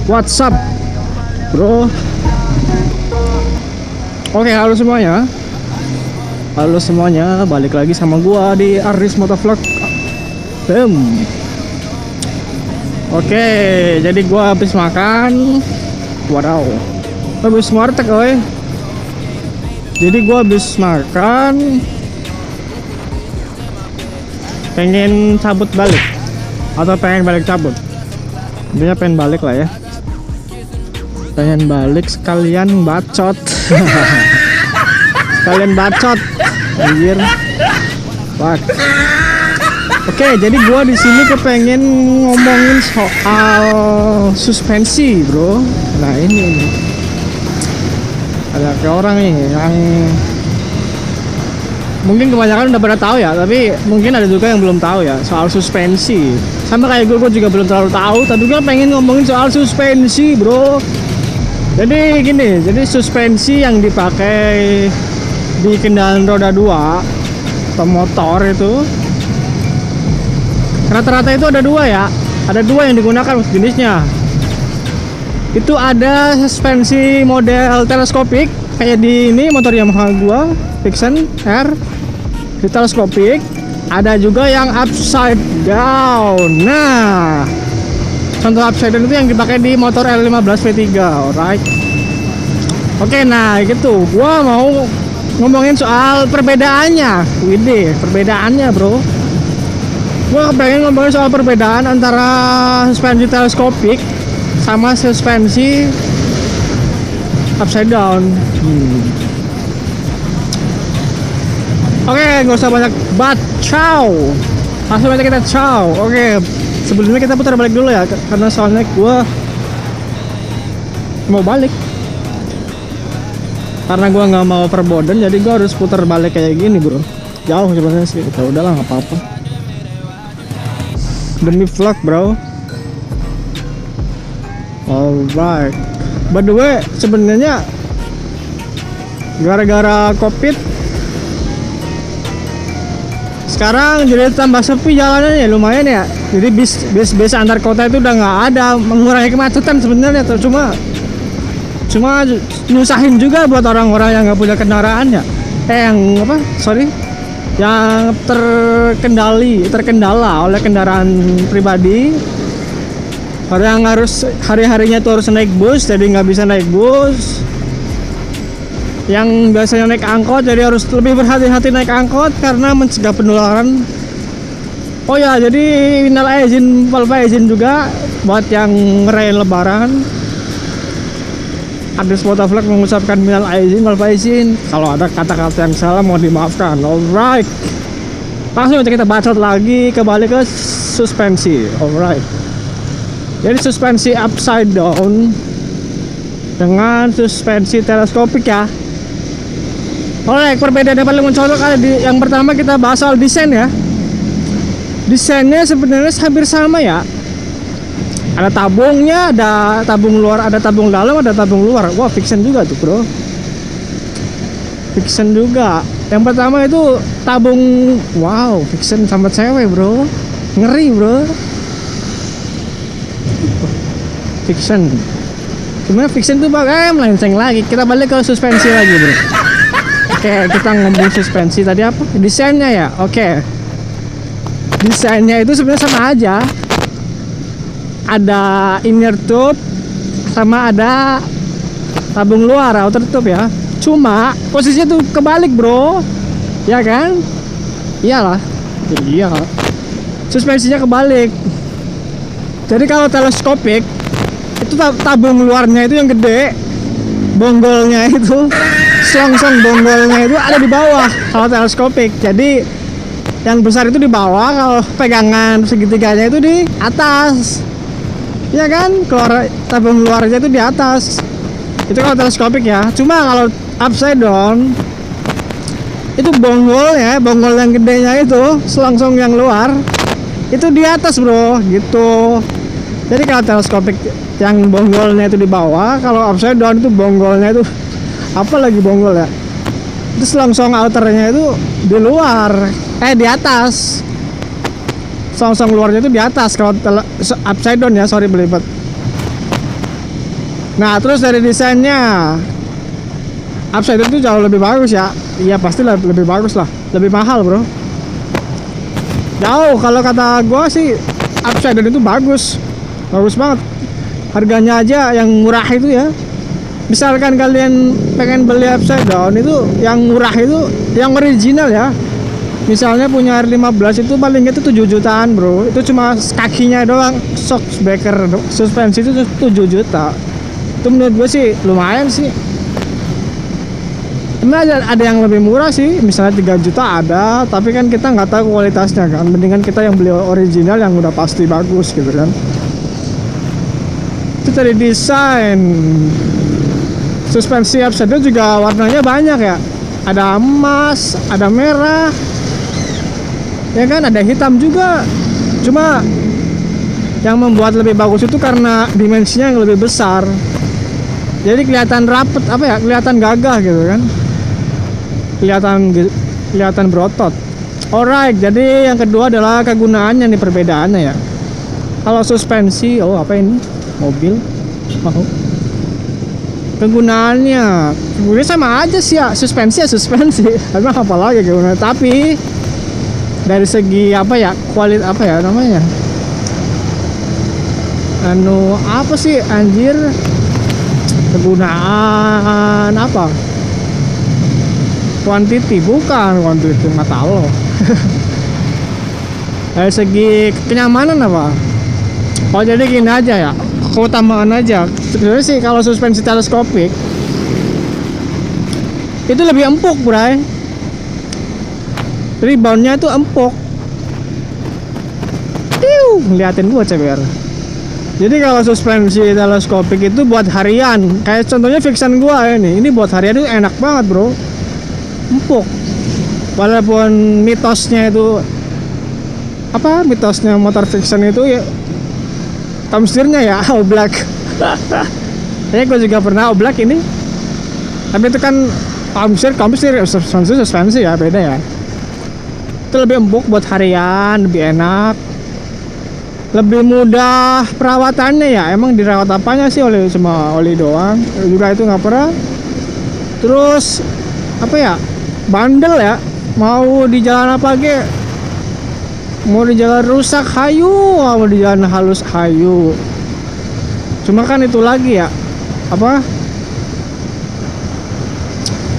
What's up, bro? Oke, halo semuanya. Halo semuanya, balik lagi sama gua di Aris Motovlog. Oke, jadi gua habis makan. Wow. Habis warteg, oi. Jadi gua habis makan. Pengen cabut balik atau pengen balik cabut? Dia pengen balik lah ya. Pengen balik sekalian bacot. Sekalian bacot. Anjir. Fuck. Oke, jadi gua di sini kepengen ngomongin soal suspensi, bro. Nah, ini ada ke orang nih yang mungkin kebanyakan udah pada tahu ya, tapi mungkin ada juga yang belum tahu ya soal suspensi. Sama kayak gue juga belum terlalu tahu, tapi gue pengen ngomongin soal suspensi, bro. Jadi gini, jadi suspensi yang dipakai di kendaraan roda 2 atau motor itu rata-rata itu ada dua ya, ada dua yang digunakan jenisnya. Itu ada suspensi model teleskopik kayak di ini motor Yamaha gua, Vixen R, di teleskopik. Ada juga yang upside down. Nah, contoh upside down itu yang dipakai di motor L15 V3, alright. Oke, nah gitu. Gua mau ngomongin soal perbedaannya. Widih, perbedaannya, bro. Gua pengen ngomongin soal perbedaan antara suspensi teleskopik sama suspensi upside down. Oke, nggak usah banyak bacau. Langsung aja kita ciao. Oke, sebelumnya kita putar balik dulu ya, karena soalnya gua mau balik. Karena gua nggak mau perboden, jadi gua harus putar balik kayak gini, bro. Jauh sebenarnya sih. Ya udahlah, nggak apa-apa. Demi vlog, bro. Alright. By the way, sebenarnya gara-gara COVID sekarang jadi tambah sepi jalanannya, lumayan ya. Jadi bis antar kota itu udah nggak ada, mengurangi kemacetan sebenarnya. Cuma nyusahin juga buat orang-orang yang nggak punya kendaraan ya. Yang terkendala oleh kendaraan pribadi. Orang harus hari-harinya tuh harus naik bus, jadi nggak bisa naik bus. Yang biasanya naik angkot, jadi harus lebih berhati-hati naik angkot karena mencegah penularan. Oh ya, jadi minal aizin wal faizin juga buat yang ngerayain lebaran. Aris Motovlog mengucapkan minal aizin wal faizin. Kalau ada kata-kata yang salah mohon dimaafkan. Alright. Langsung aja kita bacot lagi, kembali ke suspensi. Alright. Jadi suspensi upside down dengan suspensi teleskopik ya. Oleh perbedaan yang paling mencolok ada di yang pertama, kita bahas soal desain ya. Desainnya sebenarnya hampir sama ya. Ada tabungnya, ada tabung luar, ada tabung dalam, ada tabung luar. Wah, Vixen juga tuh, bro. Vixen juga. Yang pertama itu tabung, wow, Vixen sama cewek, bro. Ngeri, bro. Vixen. Sebenarnya Vixen tuh melenceng lagi. Kita balik ke suspensi lagi, bro. Oke, kita ngomong suspensi tadi apa? Desainnya ya. Oke. Desainnya itu sebenarnya sama aja. Ada inner tube sama ada tabung luar, outer tube ya. Cuma posisinya tuh kebalik, bro. Ya kan? Iyalah. Iya. Suspensinya kebalik. Jadi kalau teleskopik itu tabung luarnya itu yang gede, bonggolnya itu, selongsong bonggolnya itu ada di bawah kalau teleskopik. Jadi yang besar itu di bawah, kalau pegangan segitiganya itu di atas. Ya kan? Keluar tabung luarnya itu di atas. Itu kalau teleskopik ya. Cuma kalau upside down itu bonggol yang gedenya itu, selongsong yang luar itu di atas, bro, gitu. Jadi kalau teleskopik yang bonggolnya itu di bawah, kalau upside down itu bonggolnya itu apa lagi bonggol ya? Itu selongsong outernya itu di luar, di atas. Selongsong luarnya itu di atas kalau upside down ya, sorry belibet. Nah terus dari desainnya, upside down itu jauh lebih bagus ya. Iya pasti lebih bagus lah, lebih mahal bro. Jauh, kalau kata gua sih upside down itu bagus banget. Harganya aja yang murah itu ya. Misalkan kalian pengen beli upside down itu yang murah itu yang original ya. Misalnya punya R15 itu paling itu 7 jutaan bro. Itu cuma kakinya doang, shock breaker, suspensi itu 7 juta. Itu menurut gue sih lumayan sih. Ada yang lebih murah sih, misalnya 3 juta ada, tapi kan kita nggak tahu kualitasnya kan. Mendingan kita yang beli original yang udah pasti bagus gitu kan. Itu dari desain. Suspensi upside down juga warnanya banyak ya. Ada emas, ada merah, ya kan, ada hitam juga. Cuma yang membuat lebih bagus itu karena dimensinya yang lebih besar. Jadi kelihatan rapet, apa ya, kelihatan gagah gitu kan. Kelihatan berotot. Alright, jadi yang kedua adalah kegunaannya nih, perbedaannya ya. Kalau suspensi, oh apa ini? Mobil. Mau. Kegunaannya sebenarnya sama aja sih ya, suspensi ya suspensi. Emang apa lagi kegunaan? Tapi dari segi apa ya, kualitas apa ya namanya? Apa sih anjir? Kegunaan apa? Quantity, bukan quantity, nggak tahu. Dari segi kenyamanan apa? Oh jadi gini aja ya, keutamaan aja. Sebenarnya sih kalau suspensi teleskopik itu lebih empuk bray. Reboundnya itu empuk. Ngeliatin gua CBR. Jadi kalau suspensi teleskopik itu buat harian, kayak contohnya Vixen gua ini buat harian itu enak banget bro, empuk. Walaupun mitosnya itu apa, mitosnya motor Vixen itu ya kamstirnya ya oblak. Kayaknya gue juga pernah oblak ini, tapi itu kan kamstir suspensi ya, beda ya. Itu lebih empuk buat harian, lebih enak, lebih mudah perawatannya ya. Emang dirawat apanya sih, oleh cuma oli doang juga, itu nggak pernah. Terus apa ya, bandel ya, mau di jalan apa ge, mau di jalan rusak hayu, mau di jalan halus hayu. Cuma kan itu lagi ya, apa,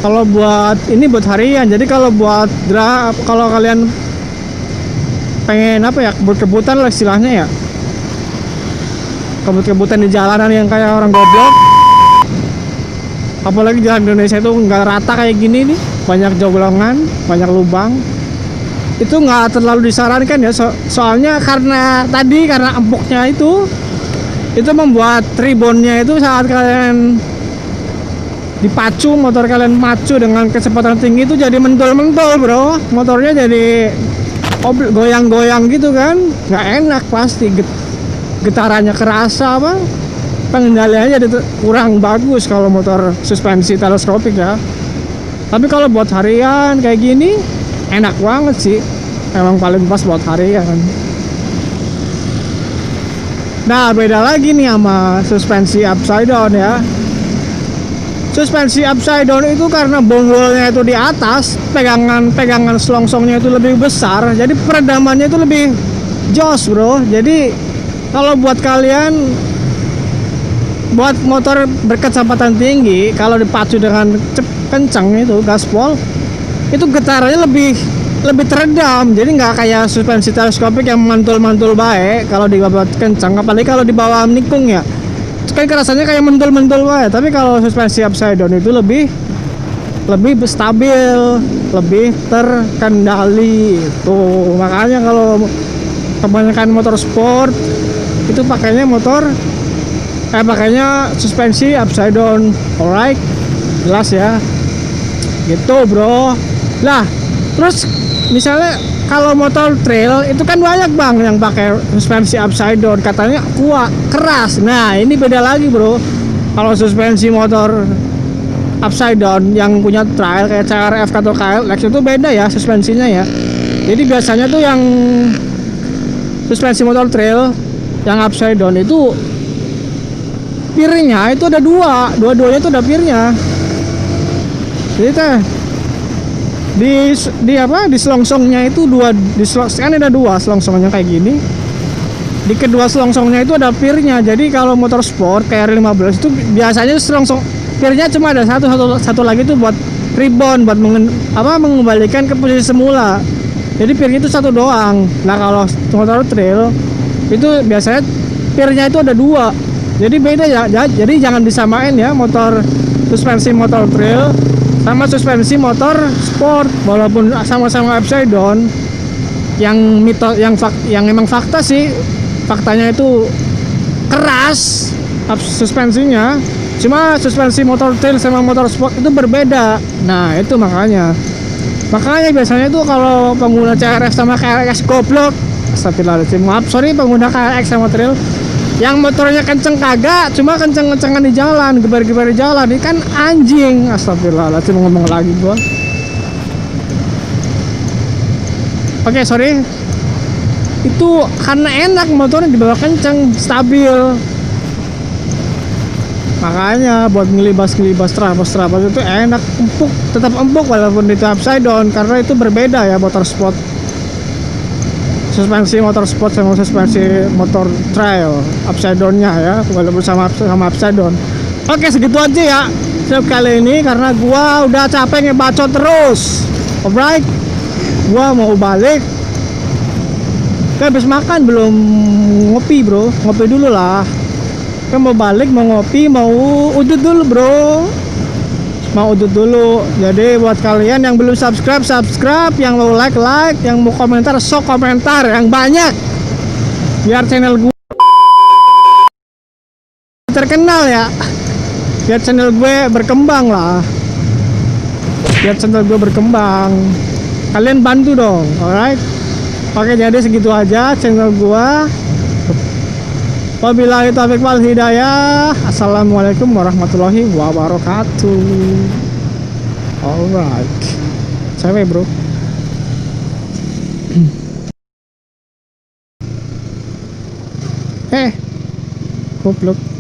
kalau buat ini buat harian. Jadi kalau buat kalau kalian pengen apa ya, kebut-kebutan lah istilahnya ya, kebut-kebutan di jalanan yang kayak orang goblok, apalagi jalan Indonesia itu nggak rata kayak gini nih, banyak jolongan, banyak lubang, itu nggak terlalu disarankan ya. Soalnya karena empuknya itu membuat reboundnya itu saat kalian dipacu, motor kalian macu dengan kecepatan tinggi itu jadi mentol-mentol bro. Motornya jadi goyang-goyang gitu kan, nggak enak pasti. Getarannya kerasa, apa, pengendaliannya jadi kurang bagus kalau motor suspensi teleskopik ya. Tapi kalau buat harian kayak gini enak banget sih, emang paling pas buat harian. Nah beda lagi nih sama suspensi upside down ya. Suspensi upside down itu karena bonggolnya itu di atas, pegangan selongsongnya itu lebih besar, jadi peredamannya itu lebih jos bro. Jadi kalau buat kalian buat motor berkecepatan tinggi, kalau dipacu dengan kencang itu gaspol, itu getarannya lebih teredam. Jadi nggak kayak suspensi teleskopik yang mantul-mantul baik kalau dibawa kencang, apalagi kalau dibawa nikung ya, kan rasanya kayak mentul-mentul baik. Tapi kalau suspensi upside down itu lebih stabil, lebih terkendali. Tuh makanya kalau kebanyakan motor sport itu pakainya suspensi upside down. Alright, jelas ya gitu bro. Lah terus misalnya kalau motor trail itu kan banyak bang yang pakai suspensi upside down, katanya kuat, keras. Nah ini beda lagi bro. Kalau suspensi motor upside down yang punya trail kayak CRF atau KLX itu beda ya suspensinya ya. Jadi biasanya tuh yang suspensi motor trail yang upside down itu pirnya itu ada dua-duanya itu ada pirnya. Jadi teh di apa, di selongsongnya itu kan ada dua selongsongnya kayak gini. Di kedua selongsongnya itu ada pirnya. Jadi kalau motor sport kayak R15 itu biasanya selongsong pirnya cuma ada satu lagi itu buat rebound, buat mengembalikan ke posisi semula. Jadi pirnya itu satu doang. Nah kalau motor trail itu biasanya pirnya itu ada dua. Jadi beda ya. Jadi jangan disamain ya suspensi motor trail sama suspensi motor sport. Walaupun sama-sama upside down, yang emang fakta sih, faktanya itu keras suspensinya. Cuma suspensi motor trail sama motor sport itu berbeda. Nah itu makanya biasanya itu kalau pengguna CRF sama KRX goblok, astagfirullahaladzim, maaf, sorry pengguna KRX sama trail, yang motornya kenceng kagak, cuma kenceng-kencengan di jalan, gebar-gebar di jalan, ini kan anjing, astagfirullahaladzim, ngomong lagi gua. Oke, sorry. Itu karena enak, motornya dibawa kenceng, stabil. Makanya buat ngelibas terabas itu enak, empuk, tetap empuk walaupun itu upside down, karena itu berbeda ya motor sport. Suspensi motor sport sama suspensi motor trail upside downnya ya, walaupun sama upside down. Oke, segitu aja ya kali ini karena gua udah capek ngebacot terus. Alright, gua mau balik. Kan habis makan belum ngopi bro, ngopi dulu lah. Kan mau balik, mau ngopi, mau udut dulu bro, mau udut dulu. Jadi buat kalian yang belum subscribe, yang mau like, yang mau komentar, komentar yang banyak biar channel gue terkenal ya, biar channel gue berkembang lah, kalian bantu dong. Alright, oke, jadi segitu aja channel gue. Wabillahi taufiq wal hidayah. Assalamualaikum warahmatullahi wabarakatuh. Alright, cewek bro. Goblok.